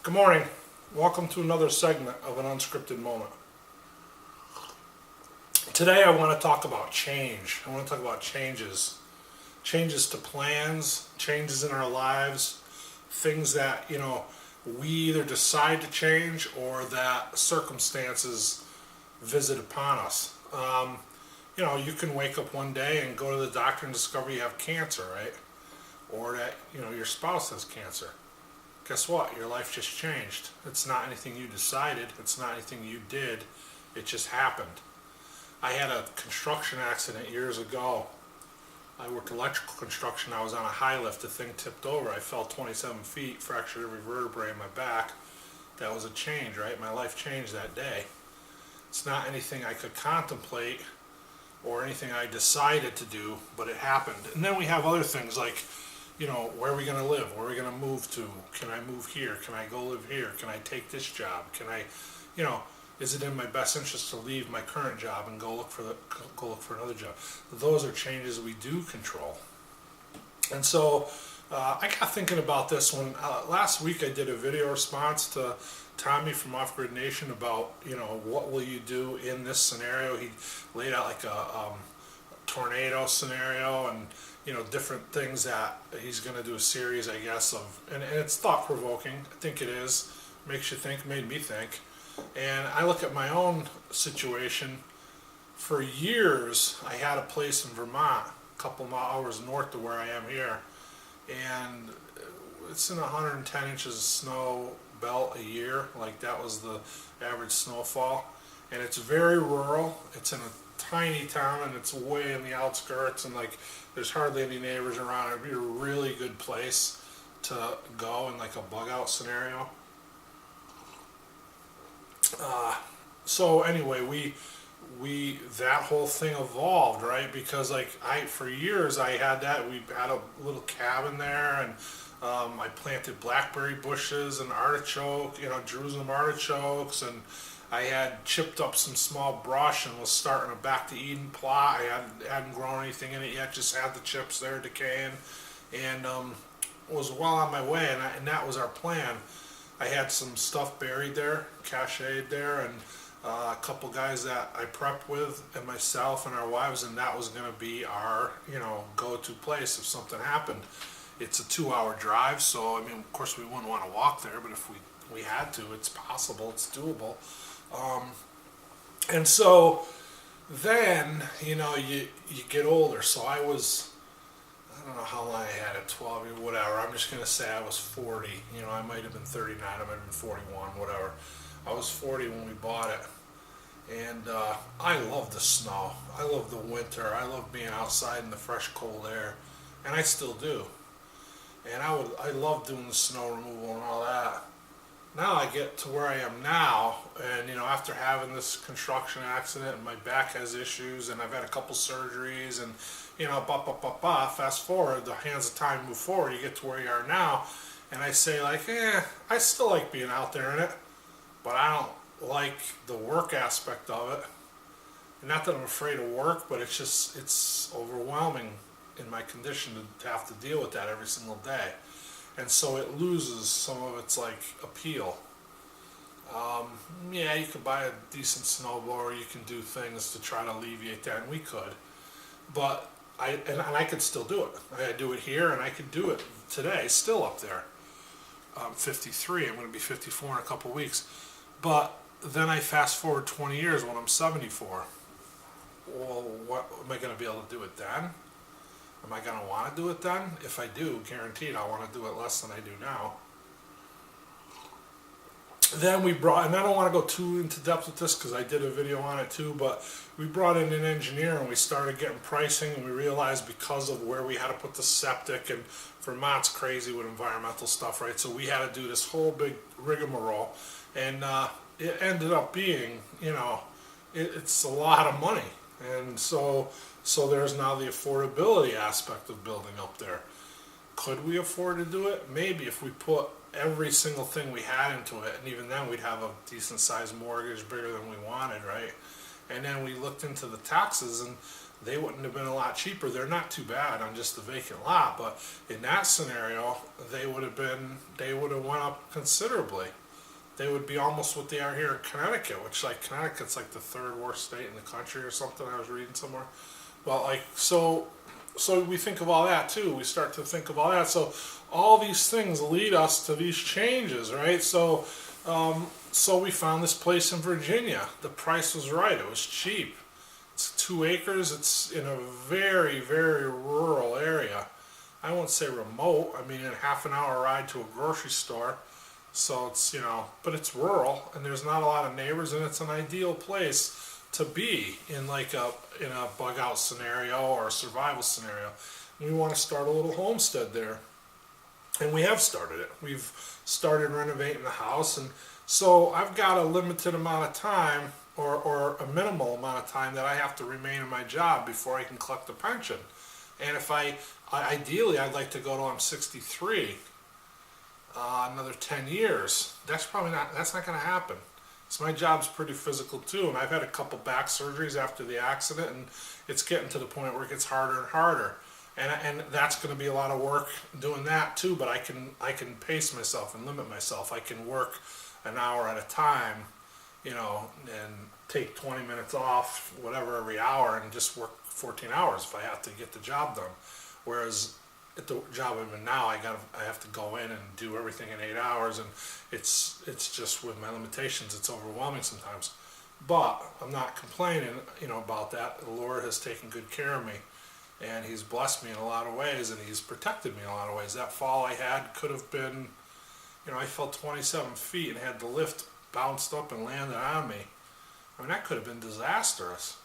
Good morning. Welcome to another segment of an unscripted moment. Today I want to talk about change. I want to talk about changes. Changes to plans, changes in our lives, things that, we either decide to change or that circumstances visit upon us. You can wake up one day and go to the doctor and discover you have cancer, right? Or that, your spouse has cancer. Guess what? Your life just changed. It's not anything you decided. It's not anything you did. It just happened. I had a construction accident years ago. I worked electrical construction. I was on a high lift. The thing tipped over. I fell 27 feet, fractured every vertebrae in my back. That was a change, right? My life changed that day. It's not anything I could contemplate or anything I decided to do, but it happened. And then we have other things like, where are we going to live? Where are we going to move to? Can I move here? Can I go live here? Can I take this job? Can I, is it in my best interest to leave my current job and go look for another job? Those are changes we do control. And so I got thinking about this when last week I did a video response to Tommy from Off-Grid Nation about, what will you do in this scenario? He laid out like a tornado scenario and different things that he's going to do a series, I guess, of, and it's thought-provoking. I think it is. Makes you think, made me think. And I look at my own situation. For years, I had a place in Vermont, a couple of hours north of where I am here, and it's in 110 inches of snow belt a year. Like, that was the average snowfall. And it's very rural. It's in a tiny town, and it's way in the outskirts, and like there's hardly any neighbors around. It'd be a really good place to go in like a bug out scenario. So anyway, we that whole thing evolved, right? Because for years I had that. We had a little cabin there, and I planted blackberry bushes and artichoke, Jerusalem artichokes, and I had chipped up some small brush and was starting a back to Eden plot. I hadn't grown anything in it yet, just had the chips there decaying, and was well on my way, and that was our plan. I had some stuff buried there, cached there, and a couple guys that I prepped with, and myself and our wives, and that was going to be our, go-to place if something happened. It's a 2-hour drive, so of course we wouldn't want to walk there, but if we had to, it's possible, it's doable. And so then, you get older. So I don't know how long I had it, 12 or whatever. I'm just going to say I was 40. I might have been 39, I might have been 41, whatever. I was 40 when we bought it. And I love the snow. I love the winter. I love being outside in the fresh, cold air. And I still do. And I love doing the snow removal and all that. Now I get to where I am now, and after having this construction accident, and my back has issues, and I've had a couple surgeries, and fast forward, the hands of time move forward, you get to where you are now, and I say I still like being out there in it, but I don't like the work aspect of it. And not that I'm afraid of work, but it's overwhelming in my condition to have to deal with that every single day. And so it loses some of its appeal. You could buy a decent snowblower, you can do things to try to alleviate that, and we could. But I could still do it. I do it here, and I could do it today, still up there. I'm 53, I'm going to be 54 in a couple weeks. But then I fast forward 20 years when I'm 74. Well, what am I going to be able to do it then? Am I going to want to do it then? If I do, guaranteed I'll want to do it less than I do now. Then and I don't want to go too into depth with this because I did a video on it too, but we brought in an engineer and we started getting pricing, and we realized because of where we had to put the septic, and Vermont's crazy with environmental stuff, right? So we had to do this whole big rigmarole, and it ended up being, it's a lot of money. And so there's now the affordability aspect of building up there. Could we afford to do it? Maybe, if we put every single thing we had into it, and even then we'd have a decent sized mortgage, bigger than we wanted, right? And then we looked into the taxes, and they wouldn't have been a lot cheaper. They're not too bad on just the vacant lot, but in that scenario, they would have went up considerably. They would be almost what they are here in Connecticut, which like Connecticut's like the third worst state in the country or something. I was reading somewhere. Well, like so we think of all that too. We start to think of all that. So all these things lead us to these changes, right? So we found this place in Virginia. The price was right. It was cheap. It's 2 acres. It's in a very, very rural area. I won't say remote. I mean, in a half an hour ride to a grocery store. So it's, but it's rural, and there's not a lot of neighbors, and it's an ideal place to be in in a bug out scenario or a survival scenario. And we want to start a little homestead there. And we have started it. We've started renovating the house, and so I've got a limited amount of time or a minimal amount of time that I have to remain in my job before I can collect a pension. And if ideally I'd like to go till I'm 63. Another 10 years. That's not going to happen. So my job's pretty physical too, and I've had a couple back surgeries after the accident, and it's getting to the point where it gets harder and harder. And that's going to be a lot of work doing that too, but I can pace myself and limit myself. I can work an hour at a time, and take 20 minutes off, whatever, every hour, and just work 14 hours if I have to get the job done. Whereas at the job I'm in now, I have to go in and do everything in 8 hours, and it's just with my limitations, it's overwhelming sometimes. But I'm not complaining, about that. The Lord has taken good care of me, and He's blessed me in a lot of ways, and He's protected me in a lot of ways. That fall I had could have been, I fell 27 feet and had the lift bounced up and landed on me. I mean, that could have been disastrous.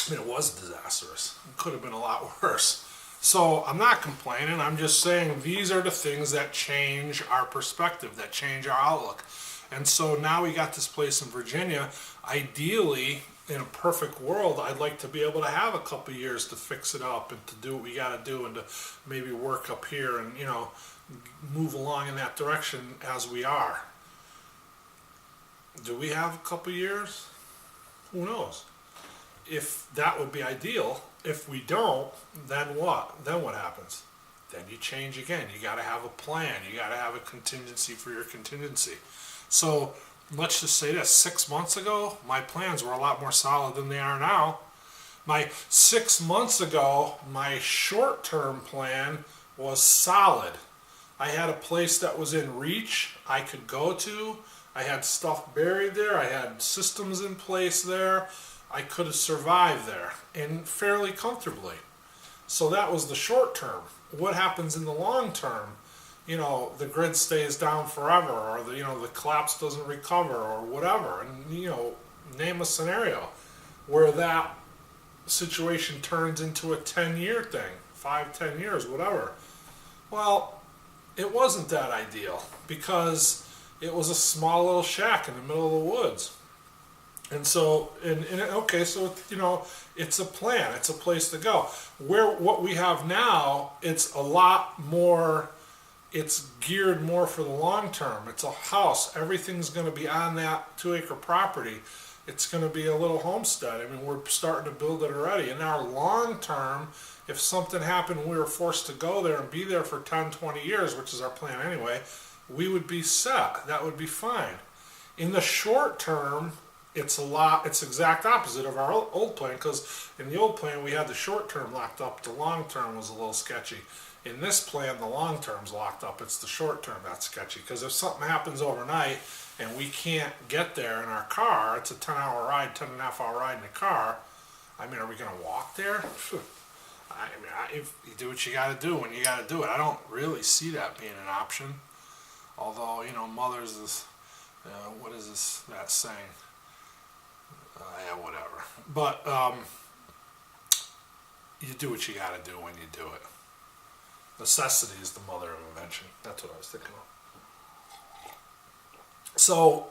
I mean, it was disastrous. It could have been a lot worse. So I'm not complaining. I'm just saying these are the things that change our perspective, that change our outlook. And so now we got this place in Virginia. Ideally, in a perfect world, I'd like to be able to have a couple years to fix it up and to do what we got to do, and to maybe work up here and, move along in that direction as we are. Do we have a couple years? Who knows? If that would be ideal. If we don't, then what? Then what happens? Then you change again. You got to have a plan. You got to have a contingency for your contingency. So let's just say this. 6 months ago, my plans were a lot more solid than they are now. 6 months ago, my short-term plan was solid. I had a place that was in reach I could go to. I had stuff buried there. I had systems in place there. I could have survived there, and fairly comfortably. So that was the short term. What happens in the long term? The grid stays down forever, or the collapse doesn't recover, or whatever. And name a scenario where that situation turns into a 10-year thing, 5-10 years, whatever. Well, it wasn't that ideal, because it was a small little shack in the middle of the woods. And so, it's a plan. It's a place to go. What we have now, it's a lot more. It's geared more for the long term. It's a house. Everything's going to be on that 2-acre property. It's going to be a little homestead. I mean, we're starting to build it already. In our long term, if something happened and we were forced to go there and be there for 10, 20 years, which is our plan anyway, we would be set. That would be fine. In the short term, it's exact opposite of our old plan, because in the old plan we had the short term locked up, the long term was a little sketchy. In this plan, the long term's locked up, it's the short term that's sketchy, because if something happens overnight and we can't get there in our car, it's a 10-hour ride, 10.5-hour ride in the car. I mean, are we going to walk there? If you do what you got to do when you got to do it. I don't really see that being an option. Although, mothers is, what is that saying? Whatever. But you do what you got to do when you do it. Necessity is the mother of invention. That's what I was thinking of. So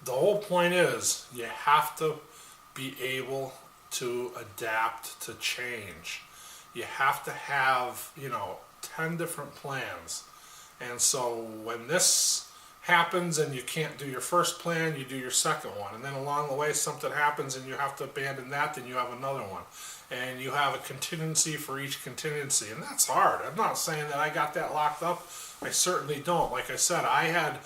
the whole point is you have to be able to adapt to change. You have to have, 10 different plans. And so when this happens and you can't do your first plan, you do your second one. And then along the way something happens and you have to abandon that, then you have another one. And you have a contingency for each contingency. And that's hard. I'm not saying that I got that locked up. I certainly don't. Like I said, I had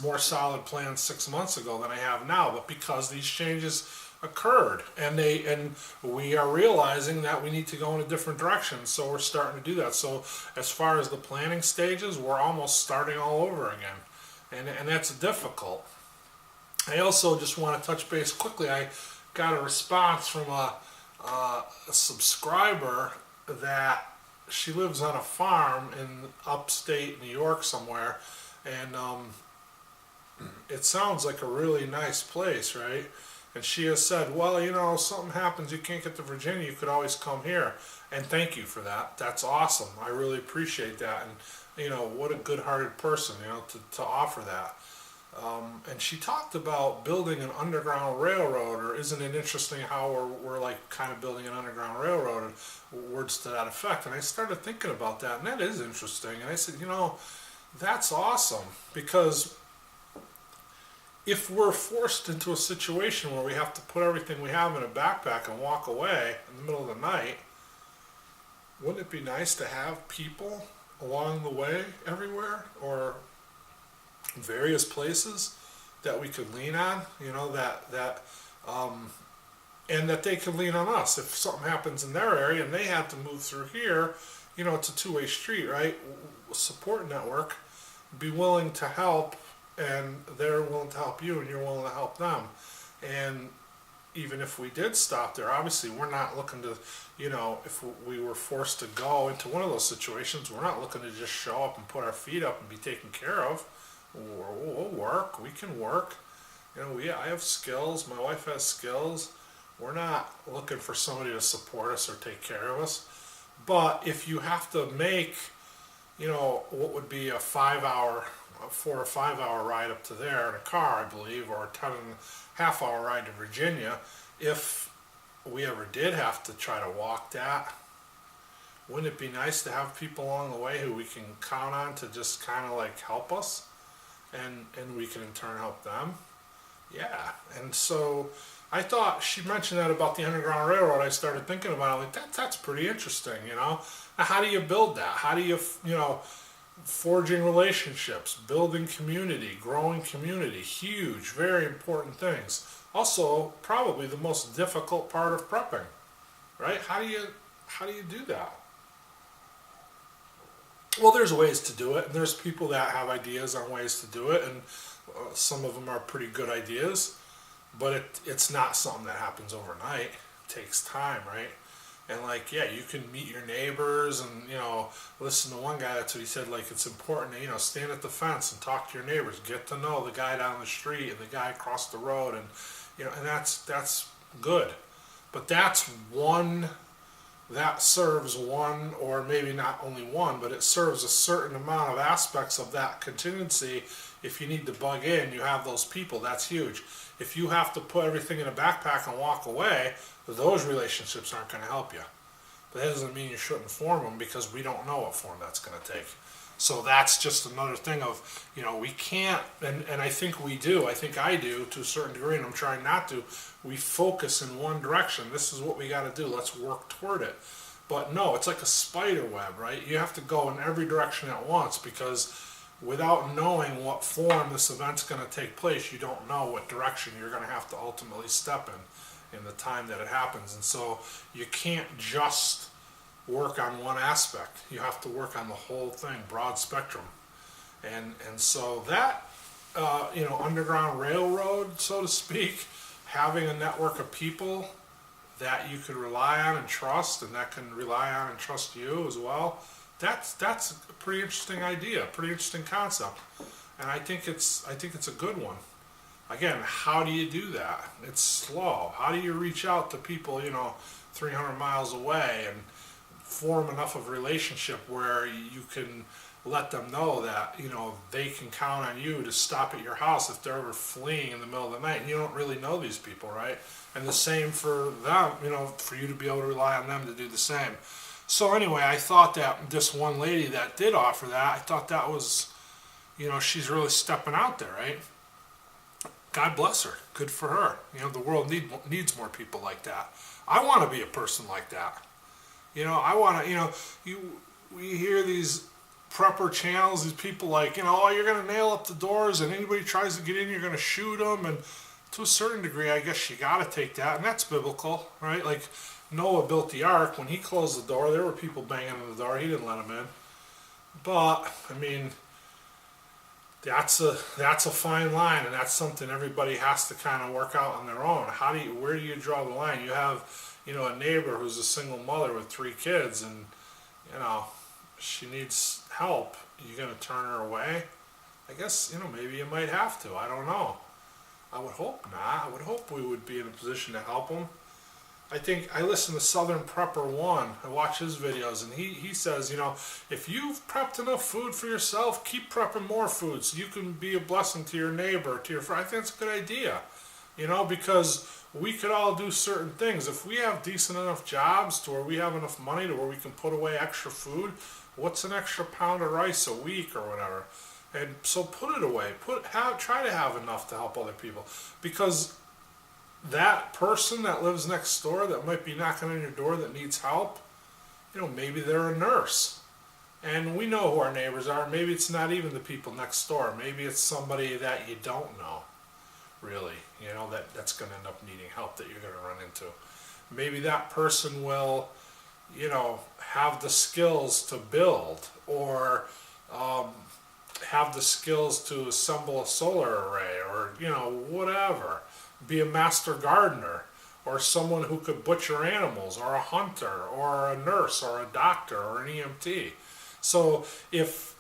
more solid plans 6 months ago than I have now, but because these changes occurred and we are realizing that we need to go in a different direction, so we're starting to do that. So as far as the planning stages, we're almost starting all over again, and that's difficult. I also just want to touch base quickly. I got a response from a subscriber that she lives on a farm in upstate New York somewhere, and it sounds like a really nice place, right? And she has said, well, something happens, you can't get to Virginia, you could always come here. And thank you for that. That's awesome. I really appreciate that. And, what a good-hearted person, to offer that. And she talked about building an underground railroad, or isn't it interesting how we're like kind of building an underground railroad, and words to that effect. And I started thinking about that, and that is interesting. And I said, that's awesome, because if we're forced into a situation where we have to put everything we have in a backpack and walk away in the middle of the night, wouldn't it be nice to have people along the way everywhere, or various places that we could lean on, and that they could lean on us if something happens in their area and they have to move through here. It's a two-way street, right? Support network, be willing to help, and they're willing to help you and you're willing to help them. And even if we did stop there, obviously we're not looking to, if we were forced to go into one of those situations, we're not looking to just show up and put our feet up and be taken care of. We'll work, we can work. I have skills, my wife has skills. We're not looking for somebody to support us or take care of us. But if you have to make, what would be a 4 or 5 hour ride up to there in a car, I believe, or a 10.5 hour ride to Virginia, if we ever did have to try to walk that, wouldn't it be nice to have people along the way who we can count on to just kind of like help us, and we can in turn help them? Yeah. And so I thought she mentioned that about the Underground Railroad. I started thinking about it, like that's pretty interesting. Now, how do you build that? How do you forging relationships, building community, growing community, huge, very important things. Also, probably the most difficult part of prepping, right? How do you do that? Well, there's ways to do it, and there's people that have ideas on ways to do it, and some of them are pretty good ideas, but it's not something that happens overnight. It takes time, right? And you can meet your neighbors and, listen to one guy, that's what he said, it's important to, stand at the fence and talk to your neighbors, get to know the guy down the street and the guy across the road, and, and that's good. But that serves one, or maybe not only one, but it serves a certain amount of aspects of that contingency. If you need to bug in, you have those people, that's huge. If you have to put everything in a backpack and walk away, those relationships aren't going to help you. But that doesn't mean you shouldn't form them, because we don't know what form that's going to take. So that's just another thing of, we can't, and I think we do, I think I do to a certain degree, and I'm trying not to, we focus in one direction. This is what we got to do. Let's work toward it. But no, it's like a spider web, right? You have to go in every direction at once, because without knowing what form this event's going to take place, you don't know what direction you're going to have to ultimately step in the time that it happens. And so you can't just work on one aspect. You have to work on the whole thing, broad spectrum. And so that, Underground Railroad, so to speak, having a network of people that you could rely on and trust, and that can rely on and trust you as well, that's a pretty interesting idea, pretty interesting concept. And I think it's a good one. Again, how do you do that? It's slow. How do you reach out to people, 300 miles away, and form enough of a relationship where you can let them know that, they can count on you to stop at your house if they're ever fleeing in the middle of the night, and you don't really know these people, right? And the same for them, for you to be able to rely on them to do the same. So anyway, I thought that this one lady that did offer that, I thought that was she's really stepping out there, right? God bless her. Good for her. The world needs more people like that. I want to be a person like that. I want to, we hear these prepper channels, these people like, oh, you're going to nail up the doors and anybody tries to get in, you're going to shoot them. And to a certain degree, I guess you got to take that. And that's biblical, right? Like Noah built the ark. When he closed the door, there were people banging on the door. He didn't let them in. But, I mean, that's a fine line, and that's something everybody has to kind of work out on their own. Where do you draw the line? You have, a neighbor who's a single mother with 3 kids, and she needs help. You gonna turn her away? I guess maybe you might have to. I don't know. I would hope not. I would hope we would be in a position to help them. I think I listen to Southern Prepper 1. I watch his videos, and he says, if you've prepped enough food for yourself, keep prepping more food so you can be a blessing to your neighbor, to your friend. I think that's a good idea, because we could all do certain things. If we have decent enough jobs to where we have enough money to where we can put away extra food, what's an extra pound of rice a week or whatever? And so put it away. Try to have enough to help other people, because that person that lives next door that might be knocking on your door that needs help, maybe they're a nurse. And we know who our neighbors are. Maybe it's not even the people next door. Maybe it's somebody that you don't know, really, that's going to end up needing help that you're going to run into. Maybe that person will, have the skills to build, or have the skills to assemble a solar array, or, whatever. Be a master gardener, or someone who could butcher animals, or a hunter, or a nurse, or a doctor, or an EMT. So if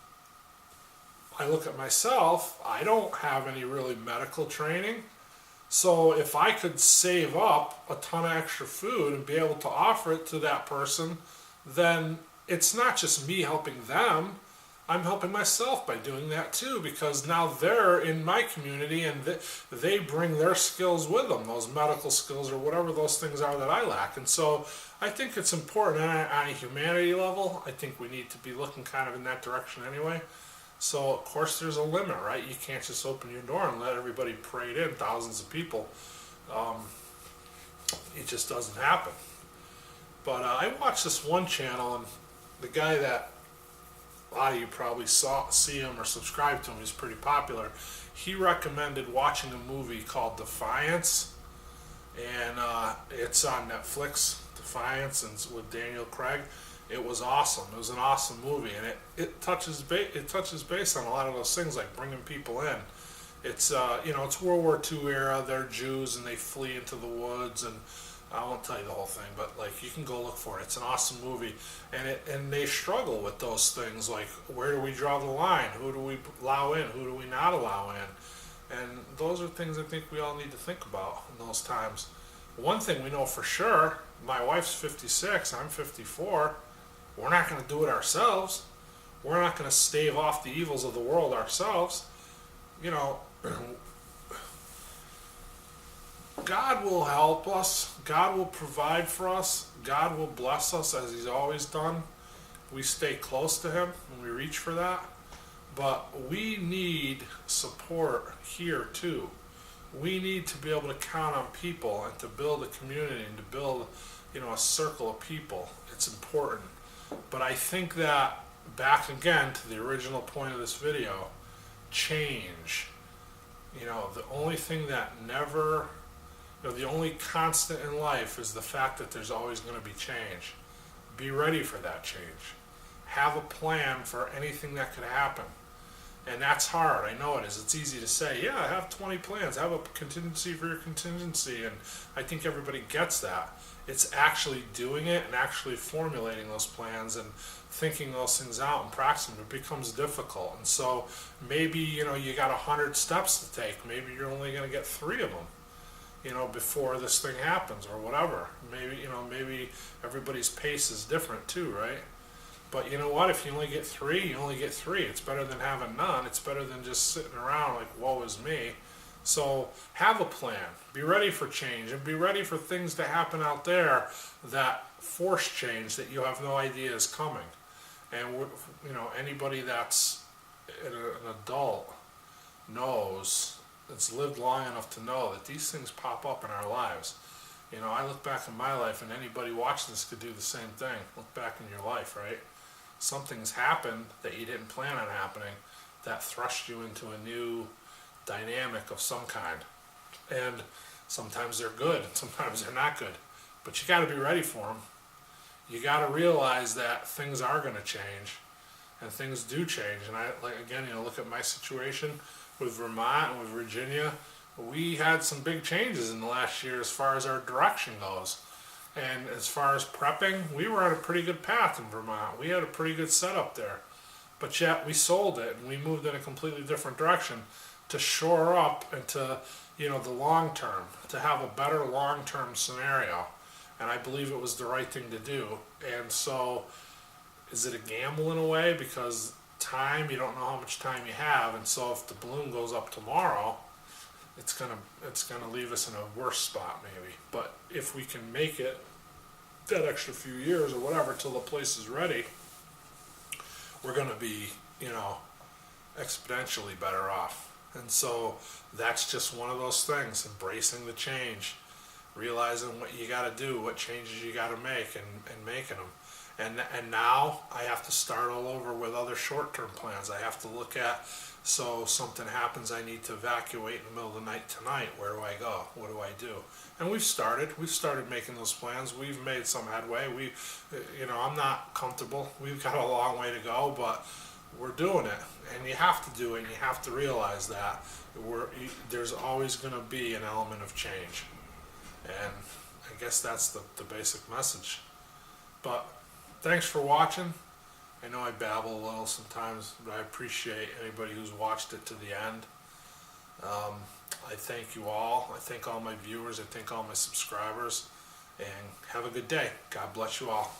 I look at myself, I don't have any really medical training. So if I could save up a ton of extra food and be able to offer it to that person, then it's not just me helping them. I'm helping myself by doing that too, because now they're in my community and they bring their skills with them, those medical skills or whatever those things are that I lack. And so I think it's important on a humanity level. I think we need to be looking kind of in that direction anyway. So of course there's a limit, right? You can't just open your door and let everybody parade in, thousands of people. It just doesn't happen. But I watched this one channel, and the guy that a lot of you probably see him or subscribe to him, he's pretty popular. He recommended watching a movie called Defiance, and it's on Netflix. Defiance, and it's with Daniel Craig. It was awesome. It was an awesome movie, and it touches base on a lot of those things, like bringing people in. It's it's World War II era. They're Jews and they flee into the woods, and I won't tell you the whole thing, but like you can go look for it. It's an awesome movie, and they struggle with those things, like where do we draw the line? Who do we allow in? Who do we not allow in? And those are things I think we all need to think about in those times. One thing we know for sure: my wife's 56, I'm 54. We're not going to do it ourselves. We're not going to stave off the evils of the world ourselves. God will help us. God will provide for us. God will bless us as He's always done. We stay close to Him and we reach for that. But we need support here too. We need to be able to count on people and to build a community and to build, a circle of people. It's important. But I think that, back again to the original point of this video, change. The only thing that never, the only constant in life is the fact that there's always going to be change. Be ready for that change. Have a plan for anything that could happen. And that's hard. I know it is. It's easy to say, yeah, have 20 plans. Have a contingency for your contingency. And I think everybody gets that. It's actually doing it and actually formulating those plans and thinking those things out and practicing. It becomes difficult. And so maybe, you got 100 steps to take. Maybe you're only going to get 3 of them, before this thing happens or whatever. Maybe everybody's pace is different too, right? But you know what? If you only get 3, you only get 3. It's better than having none. It's better than just sitting around like, woe is me. So have a plan. Be ready for change, and be ready for things to happen out there that force change that you have no idea is coming. And anybody that's an adult knows, that's lived long enough to know that these things pop up in our lives. You know, I look back in my life, and anybody watching this could do the same thing. Look back in your life, right? Something's happened that you didn't plan on happening that thrust you into a new dynamic of some kind. And sometimes they're good, and sometimes they're not good. But you got to be ready for them. You got to realize that things are going to change, and things do change. And I, like, again, you know, look at my situation with Vermont and with Virginia. We had some big changes in the last year as far as our direction goes. And as far as prepping, we were on a pretty good path in Vermont. We had a pretty good setup there. But yet we sold it, and we moved in a completely different direction to shore up and to, you know, the long term, to have a better long-term scenario. And I believe it was the right thing to do. And so, is it a gamble in a way? Because time, you don't know how much time you have, and so if the balloon goes up tomorrow, it's gonna leave us in a worse spot maybe. But if we can make it that extra few years or whatever till the place is ready, we're gonna be, you know, exponentially better off. And so that's just one of those things, embracing the change, realizing what you got to do, what changes you got to make, and making them. And now I have to start all over with other short-term plans. I have to look at, so something happens, I need to evacuate in the middle of the night tonight. Where do I go? What do I do? And we've started making those plans. We've made some headway. You know, I'm not comfortable. We've got a long way to go, but we're doing it. And you have to do it, and you have to realize that there's always going to be an element of change. And I guess that's the basic message. But thanks for watching. I know I babble a little sometimes, but I appreciate anybody who's watched it to the end. I thank you all. I thank all my viewers. I thank all my subscribers. And have a good day. God bless you all.